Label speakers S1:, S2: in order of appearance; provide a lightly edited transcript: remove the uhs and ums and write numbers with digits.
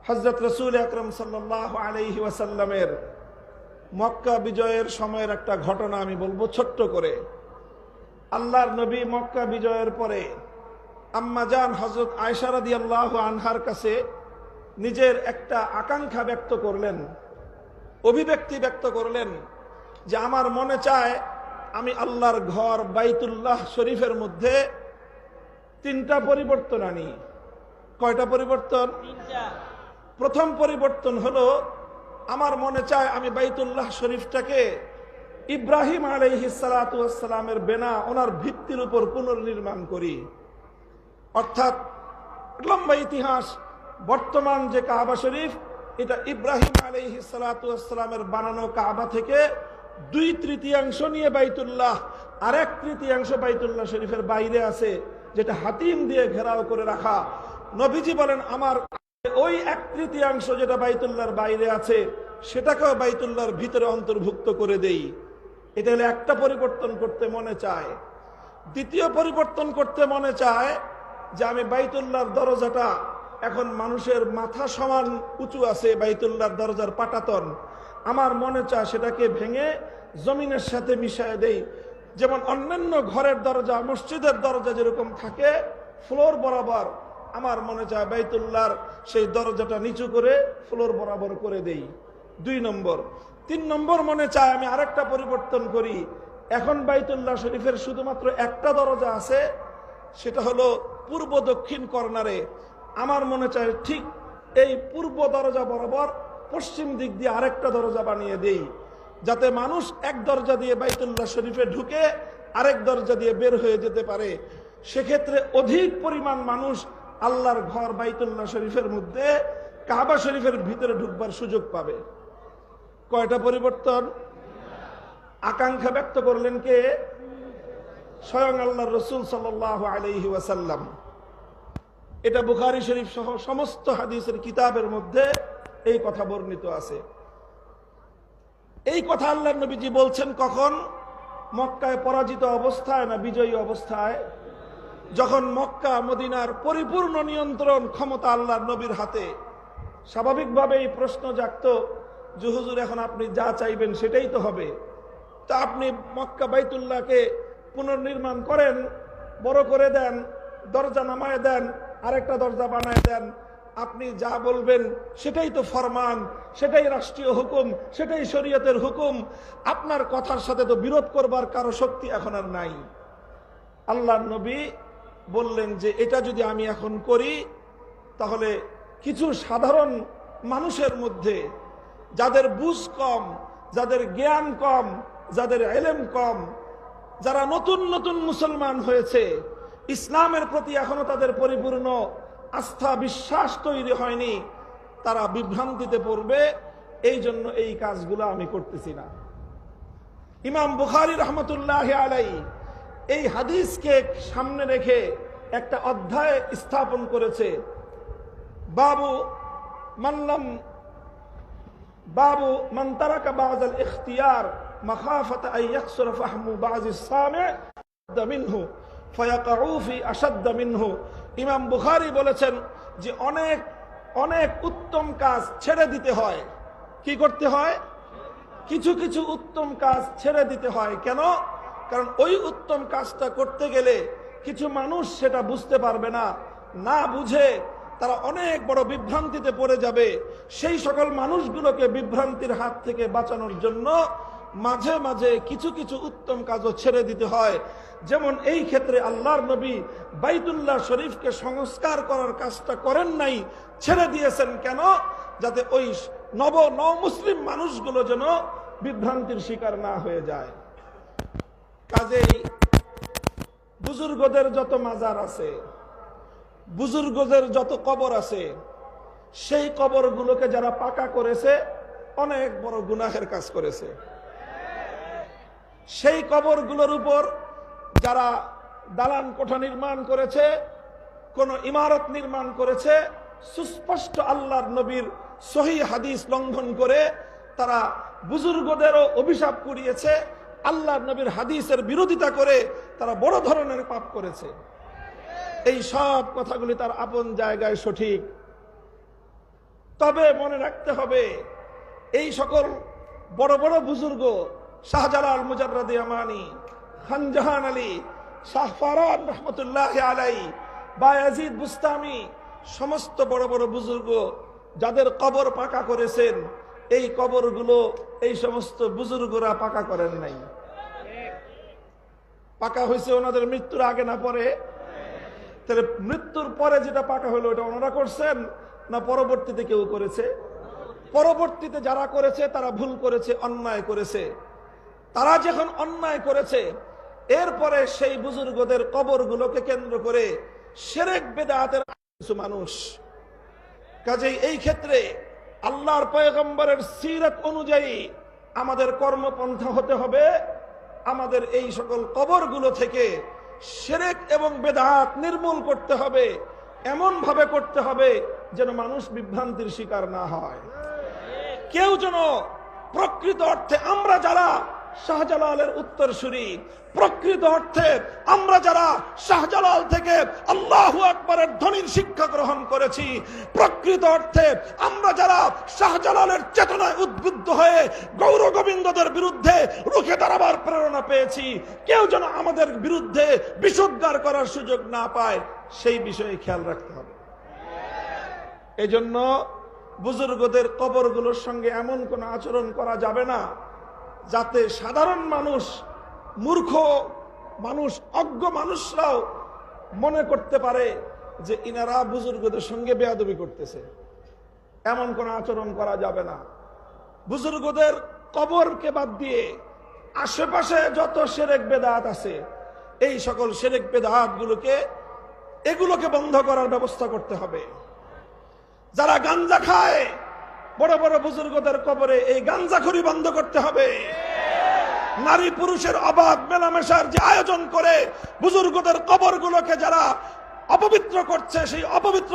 S1: হযরত রাসূল আকরাম সাল্লাল্লাহু আলাইহি ওয়াসাল্লামের মক্কা বিজয়ের সময়ের একটা ঘটনা আমি বলবো ছোট্ট করে। আল্লাহর নবী মক্কা বিজয়ের পরে আম্মা জান হযরত আয়েশা রাদিয়াল্লাহু আনহার কাছে নিজের একটা আকাঙ্ক্ষা ব্যক্ত করলেন, অভিব্যক্তি ব্যক্ত করলেন যে আমার মনে চায় আমি আল্লাহর ঘর বাইতুল্লাহ শরীফের মধ্যে 3টা পরিবর্তন আনি। কয়টা পরিবর্তন? 3টা। প্রথম পরিবর্তন হলো আমার মনে চায় আমি বাইতুল্লাহ শরীফটাকে ইব্রাহিম আলাইহিস সালাতু ওয়াস সালামের বেনা ওনার ভিত্তির উপর পুনর্নির্মাণ করি। অর্থাৎ লম্বা ইতিহাস, বর্তমান যে কাবা শরীফ এটা ইব্রাহিম আলাইহিস সালাতু ওয়াস সালামের বানানো কাবা থেকে 2/3 নিয়ে বাইতুল্লাহ, আর 1/3 বাইতুল্লাহ শরীফের বাইরে আছে, যেটা হাতিম দিয়ে ঘেরাও করে রাখা। নবীজি বলেন আমার ওই 1/3 যেটা বাইতুল্লাহর বাইরে আছে সেটাকেও বাইতুল্লাহর ভিতরে অন্তর্ভুক্ত করে দেই। এটা হলো একটা পরিবর্তন করতে মনে চায়। দ্বিতীয় পরিবর্তন করতে মনে চায় যে আমি বাইতুল্লাহর দরজাটা, এখন মানুষের মাথা সমান উঁচু আছে বাইতুল্লাহর দরজার পাটাতন, আমার মনে চায় সেটাকে ভেঙে জমিনের সাথে মিশিয়ে দেই। যেমন অন্যান্য ঘরের দরজা, মসজিদের দরজা যেরকম থাকে ফ্লোর বরাবর, আমার মনে চায় বাইতুল্লাহর সেই দরজাটা নিচু করে ফ্লোর বরাবর করে দেই। 2 নম্বর। 3 নম্বর মনে চায় আমি আরেকটা পরিবর্তন করি। এখন বাইতুল্লাহ শরীফের শুধুমাত্র একটা দরজা আছে, সেটা হলো পূর্ব দক্ষিণ কর্নারে। আমার মনে চায় ঠিক এই পূর্ব দরজা বরাবর পশ্চিম দিক দিয়ে আরেকটা দরজা বানিয়ে দেই, যাতে মানুষ এক দরজা দিয়ে বাইতুল্লাহ শরীফে ঢুকে আরেক দরজা দিয়ে বের হয়ে যেতে পারে। সেক্ষেত্রে অধিক পরিমাণ মানুষ আল্লাহর ঘর বাইতুল্লাহ শরীফের মধ্যে কাবা শরীফের ভিতরে ঢুকবার সুযোগ পাবে। কয়টা পরিবর্তন? আকাঙ্ক্ষা ব্যক্ত করলেন কে? স্বয়ং আল্লাহর রাসূল সাল্লাল্লাহু আলাইহি ওয়াসাল্লাম। এটা বুখারী শরীফ সহ সমস্ত হাদিসের কিতাবের মধ্যে এই কথা বর্ণিত আছে। এই কথা আল্লাহর নবীজি বলছেন কখন? মক্কায় পরাজিত অবস্থায় না বিজয়ী অবস্থায়? যখন মক্কা মদিনার পরিপূর্ণ নিয়ন্ত্রণ ক্ষমতা আল্লাহর নবীর হাতে। স্বাভাবিকভাবে এই প্রশ্ন জাগত যে হুজুর এখন আপনি যা চাইবেন সেটাই তো হবে, তা আপনি মক্কা বাইতুল্লাহকে পুনর্নির্মাণ করেন, বড় করে দেন, দরজা নামায় দেন, আরেকটা দরজা বানায় দেন, আপনি যা বলবেন সেটাই তো ফরমান, সেটাই রাষ্ট্রীয় হুকুম, সেটাই শরীয়তের হুকুম, আপনার কথার সাথে তো বিরোধ করবার কারো শক্তি এখন আর নাই। আল্লাহর নবী বললেন যে এটা যদি আমি এখন করি তাহলে কিছু সাধারণ মানুষের মধ্যে যাদের বুঝ কম, যাদের জ্ঞান কম, যাদের ইলম কম, যারা নতুন নতুন মুসলমান হয়েছে, ইসলামের প্রতি এখনো তাদের পরিপূর্ণ আস্থা বিশ্বাস তৈরি হয়নি, তারা বিভ্রান্তিতে পড়বে। এই জন্য এই কাজগুলো আমি করতেছি না। ইমাম বুখারী রহমতুল্লাহি আলাইহি এই হাদিসকে সামনে রেখে একটা অধ্যায় স্থাপন করেছে, বাবু মান তারাকা বা'দাল ইখতিয়ার মাখাফাতা আন ইয়াকসুরা ফাহমু বা'যিস সামি' মিনহু ফায়াকাউ ফি আশাদ্দ মিনহু। ইমাম বুখারী বলেছেন যে অনেক অনেক উত্তম কাজ ছেড়ে দিতে হয়। কি করতে হয়? কিছু কিছু উত্তম কাজ ছেড়ে দিতে হয়। কেন? কারণ ওই উত্তম কাজটা করতে গেলে কিছু মানুষ সেটা বুঝতে পারবে না, না বুঝে তারা অনেক বড় বিভ্রান্তিতে পড়ে যাবে। সেই সকল মানুষগুলোকে বিভ্রান্তির হাত থেকে বাঁচানোর জন্য মাঝে মাঝে কিছু কিছু উত্তম কাজও ছেড়ে দিতে হয়। যেমন এই ক্ষেত্রে আল্লাহর নবী বাইতুল্লাহ শরীফকে সংস্কার করার কাজটা করেন নাই, ছেড়ে দিয়েছেন। কেন? যাতে ওই নব মুসলিম মানুষগুলো যেন বিভ্রান্তির শিকার না হয়ে যায়। কাজেই বুজুর্গদের যত মাজার আছে, বুজুর্গদের যত কবর আছে, সেই কবরগুলোকে যারা পাকা করেছে অনেক বড় গুনাহের কাজ করেছে। সেই কবরগুলোর উপর যারা দালান কোঠা নির্মাণ করেছে, কোন ইমারত নির্মাণ করেছে, সুস্পষ্ট আল্লাহর নবীর সহিহ হাদিস লঙ্ঘন করে তারা বুজুর্গদেরও অভিশাপ কুড়িয়েছে, আল্লাহর নবীর হাদিসের বিরোধিতা করে তারা বড় ধরনের পাপ করেছে। এই সব কথাগুলি তার আপন জায়গায় সঠিক। তবে মনে রাখতে হবে এই সকল বড় বড় বুজুর্গ শাহজালাল মুজাররদে আমানি, খানজাহান আলী, শাহ ফারান রহমতুল্লাহ আলাই, বায়াজিদ বুস্তামি, সমস্ত বড় বড় বুজুর্গ যাদের কবর পাকা করেছেন, এই কবরগুলো এই সমস্ত বুজুর্গরা পাকা করেন নাই। পাকা হয়েছে ওনাদের মৃত্যুর আগে না পরে? তাহলে মৃত্যুর পরে যেটা পাকা হলো ওটা ওনারা করছেন না পরবর্তীতে কেউ করেছে? পরবর্তীতে যারা করেছে তারা ভুল করেছে, অন্যায় করেছে। তারা যখন অন্যায় করেছে এরপরে সেই বুজুর্গদের কবরগুলোকে কেন্দ্র করে শিরক বিদআতের কিছু মানুষ, কাজেই এই ক্ষেত্রে আল্লাহর পয়গম্বরের সিরাত অনুযায়ী আমাদের কর্মপন্থা হতে হবে, আমাদের এই সকল কবরগুলো থেকে শিরক এবং বিদআত নির্মূল করতে হবে, এমন ভাবে করতে হবে যেন মানুষ বিভ্রান্তির শিকার না হয়। কেউ যেন প্রকৃত অর্থে আমরা যারা শাহজালালের উত্তরসূরি, প্রকৃত অর্থে আমরা যারা শাহজালাল থেকে আল্লাহু আকবারের ধ্বনির শিক্ষা গ্রহণ করেছি, প্রকৃত অর্থে আমরা যারা শাহজালালের চেতনায় উদ্বুদ্ধ হয়ে গৌর গোবিন্দদের বিরুদ্ধে রুখে দাঁড়াবার প্রেরণা পেয়েছি, কেউ যেন আমাদের বিরুদ্ধে বিষোদ্গার করার সুযোগ না পায়, সেই বিষয়ে খেয়াল রাখতে হবে। এজন্য বুজুর্গদের কবরগুলোর সঙ্গে এমন কোন আচরণ করা যাবে না যাতে সাধারণ মানুষ, মূর্খ মানুষ, অজ্ঞ মানুষরাও মনে করতে পারে যে ইনারা বুজুর্গদের সঙ্গে বেয়াদবি করতেছে। এমন কোন আচরণ করা যাবে না। বুজুর্গদের কবরকে বাদ দিয়ে আশেপাশে যত শিরক বিদআত আছে, এই সকল শিরক বিদআত এগুলোকে বন্ধ করার ব্যবস্থা করতে হবে। যারা গাঞ্জা খায় বড় বড় বুজুর্গদের কবরে, এই গাঞ্জাখুরি বন্ধ করতে হবে। নারী পুরুষের অবাধ মেলামেশার যে আয়োজন করে বুজুর্গদের কবরগুলোকে যারা অপবিত্র করছে, সেই অপবিত্র